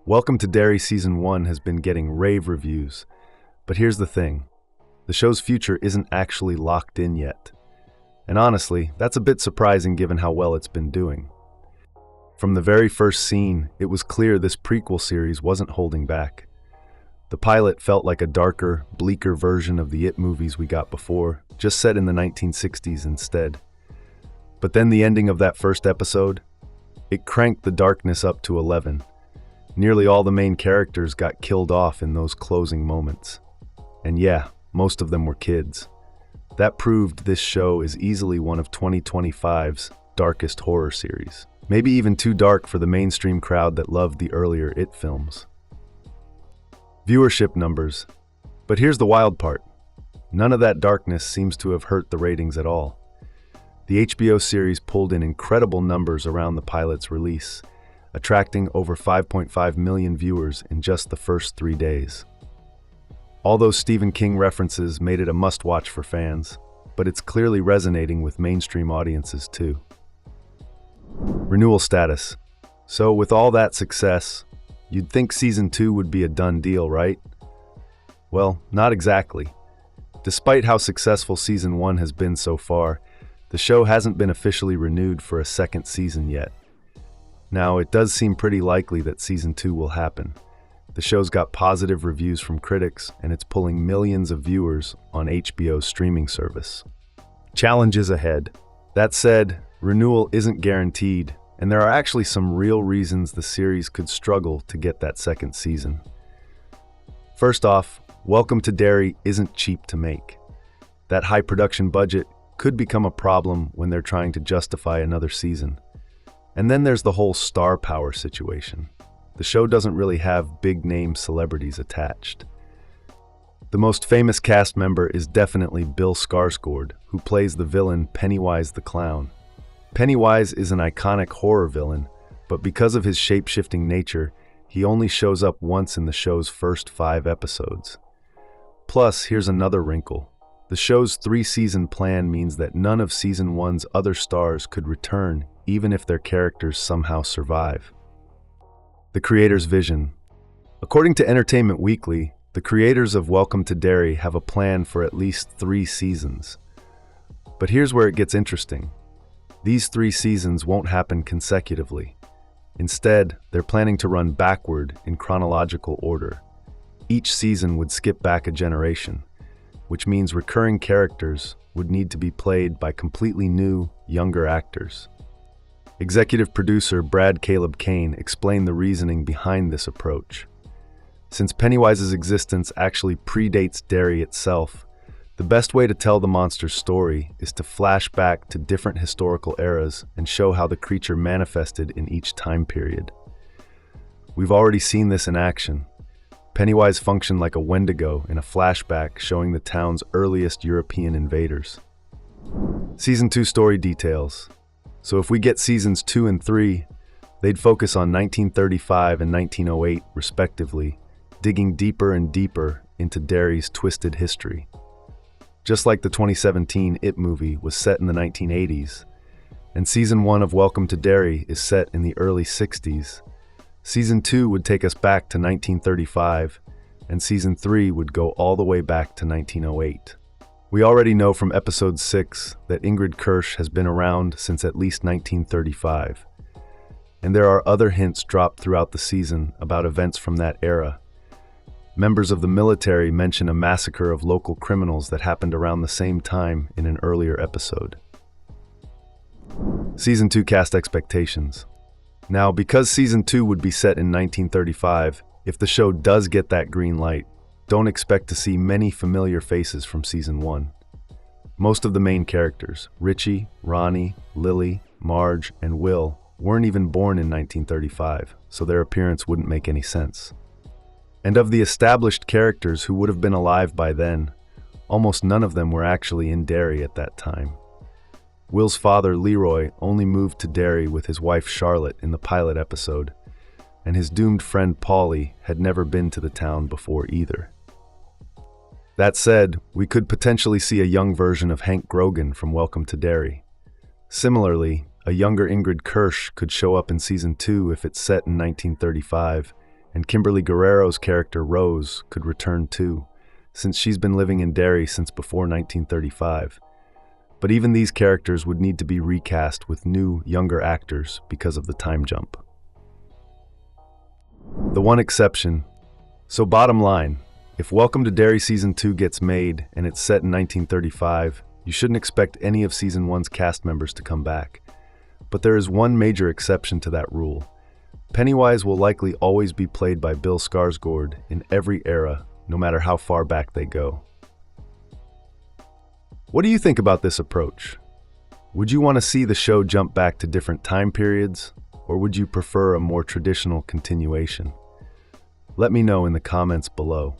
Welcome to Derry Season 1 has been getting rave reviews. But here's the thing. The show's future isn't actually locked in yet. And honestly, that's a bit surprising given how well it's been doing. From the very first scene, it was clear this prequel series wasn't holding back. The pilot felt like a darker, bleaker version of the It movies we got before, just set in the 1960s instead. But then the ending of that first episode, it cranked the darkness up to 11. Nearly all the main characters got killed off in those closing moments. And yeah, most of them were kids. That proved this show is easily one of 2025's darkest horror series. Maybe even too dark for the mainstream crowd that loved the earlier It films. Viewership numbers. But here's the wild part. None of that darkness seems to have hurt the ratings at all. The HBO series pulled in incredible numbers around the pilot's release, attracting over 5.5 million viewers in just the first 3 days. All those Stephen King references made it a must-watch for fans, but it's clearly resonating with mainstream audiences too. Renewal status. So with all that success, you'd think Season 2 would be a done deal, right? Well, not exactly. Despite how successful Season 1 has been so far, the show hasn't been officially renewed for a second season yet. Now, it does seem pretty likely that Season 2 will happen. The show's got positive reviews from critics, and it's pulling millions of viewers on HBO's streaming service. Challenges ahead. That said, renewal isn't guaranteed, and there are actually some real reasons the series could struggle to get that second season. First off, Welcome to Derry isn't cheap to make. That high production budget could become a problem when they're trying to justify another season. And then there's the whole star power situation. The show doesn't really have big-name celebrities attached. The most famous cast member is definitely Bill Skarsgård, who plays the villain Pennywise the Clown. Pennywise is an iconic horror villain, but because of his shape-shifting nature, he only shows up once in the show's first 5 episodes. Plus, here's another wrinkle. The show's 3-season plan means that none of Season 1's other stars could return, even if their characters somehow survive. The creator's vision. According to Entertainment Weekly, the creators of Welcome to Derry have a plan for at least 3 seasons. But here's where it gets interesting. These 3 seasons won't happen consecutively. Instead, they're planning to run backward in chronological order. Each season would skip back a generation, which means recurring characters would need to be played by completely new, younger actors. Executive producer Brad Caleb Kane explained the reasoning behind this approach. Since Pennywise's existence actually predates Derry itself, the best way to tell the monster's story is to flash back to different historical eras and show how the creature manifested in each time period. We've already seen this in action. Pennywise functioned like a Wendigo in a flashback showing the town's earliest European invaders. Season 2 story details. So if we get Seasons 2 and 3, they'd focus on 1935 and 1908 respectively, digging deeper and deeper into Derry's twisted history. Just like the 2017 It movie was set in the 1980s, and Season 1 of Welcome to Derry is set in the early 60s, Season 2 would take us back to 1935, and Season 3 would go all the way back to 1908. We already know from Episode 6 that Ingrid Kirsch has been around since at least 1935, and there are other hints dropped throughout the season about events from that era. Members of the military mention a massacre of local criminals that happened around the same time in an earlier episode. Season 2 cast expectations. Now, because Season 2 would be set in 1935, if the show does get that green light, don't expect to see many familiar faces from Season 1. Most of the main characters, Richie, Ronnie, Lily, Marge, and Will, weren't even born in 1935, so their appearance wouldn't make any sense. And of the established characters who would have been alive by then, almost none of them were actually in Derry at that time. Will's father, Leroy, only moved to Derry with his wife Charlotte in the pilot episode, and his doomed friend Polly had never been to the town before either. That said, we could potentially see a young version of Hank Grogan from Welcome to Derry. Similarly, A younger Ingrid Kirsch could show up in Season 2 if it's set in 1935, and Kimberly Guerrero's character Rose could return too, since she's been living in Derry since before 1935. But even these characters would need to be recast with new, younger actors because of the time jump. The one exception. So bottom line, if Welcome to Derry Season 2 gets made and it's set in 1935, you shouldn't expect any of Season 1's cast members to come back. But there is one major exception to that rule. Pennywise will likely always be played by Bill Skarsgård in every era, no matter how far back they go. What do you think about this approach? Would you want to see the show jump back to different time periods, or would you prefer a more traditional continuation? Let me know in the comments below.